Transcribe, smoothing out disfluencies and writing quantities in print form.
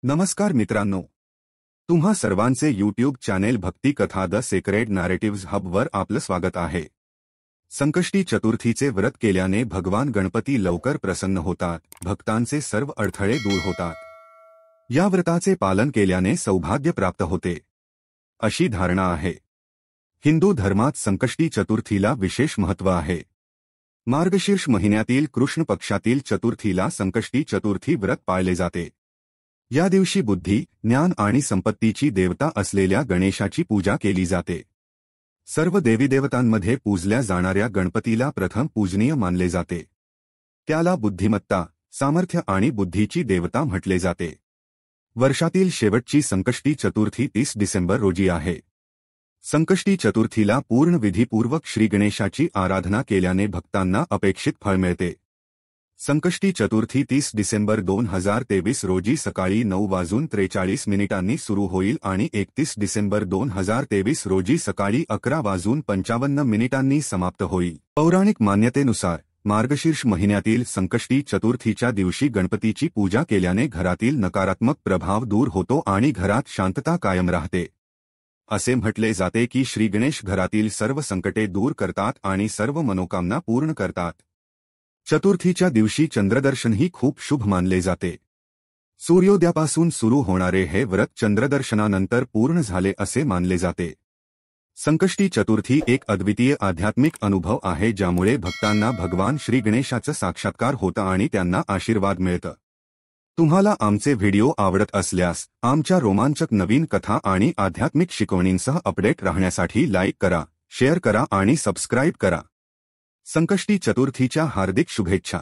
नमस्कार मित्रांनो, तुम्हा सर्वांचे यूट्यूब चॅनेल भक्ती कथा द सेक्रेड नॅरेटिव्ह्ज हबवर आपलं स्वागत आहे। संकष्टी चतुर्थीचे व्रत केल्याने भगवान गणपती लवकर प्रसन्न होतात, भक्तांचे सर्व अडथळे दूर होतात। या व्रताचे पालन केल्याने सौभाग्य प्राप्त होते, अशी धारणा आहे। हिंदू धर्मात संकष्टी चतुर्थीला विशेष महत्त्व आहे। मार्गशीर्ष महिन्यातील कृष्ण पक्षातील चतुर्थीला संकष्टी चतुर्थी व्रत पाळले जाते। या दिवशी बुद्धी, ज्ञान आणि संपत्तीची देवता असलेल्या गणेशाची पूजा केली जाते। सर्व देवीदेवतांमध्ये पूजल्या जाणाऱ्या गणपतीला प्रथम पूजनीय मानले जाते। त्याला बुद्धिमत्ता, सामर्थ्य आणि बुद्धीची देवता म्हटले जाते। वर्षातील शेवटची संकष्टी चतुर्थी 30 डिसेंबर रोजी आहे। संकष्टी चतुर्थीला पूर्ण विधीपूर्वक श्रीगणेशाची आराधना केल्याने भक्तांना अपेक्षित फळ मिळते। संकष्टी चतुर्थी 30 डिसेंबर 2023 रोजी सकाळी 9:43 सुरू होईल आणि 31 डिसेंबर 2023 रोजी सकाळी 11:55 समाप्त होईल। पौराणिक मान्यतेनुसार मार्गशीर्ष महिन्यातील संकष्टी चतुर्थीच्या दिवशी गणपतीची पूजा केल्याने घरातील नकारात्मक प्रभाव दूर होतो आणि घरात शांतता कायम राहते। असे म्हटले जाते की श्रीगणेश घरातील सर्व संकटे दूर करतात आणि सर्व मनोकामना पूर्ण करतात। चतुर्थीच्या दिवशी चंद्रदर्शनही खूप शुभ मानले जाते। सूर्योदयापासून सुरू होणारे हे व्रत चंद्रदर्शनानंतर पूर्ण झाले असे मानले जाते। संकष्टी चतुर्थी एक अद्वितीय आध्यात्मिक अनुभव आहे, ज्यामुळे भक्तांना भगवान श्रीगणेशाचा साक्षात्कार होतो आणि त्यांना आशीर्वाद मिळतो। तुम्हाला आमचे व्हिडिओ आवडत असल्यास आमच्या रोमांचक नवीन कथा आणि आध्यात्मिक शिकवणींसह अपडेट राहण्यासाठी लाईक करा, शेअर करा आणि सबस्क्राईब करा। संकष्टी चतुर्थीच्या हार्दिक शुभेच्छा।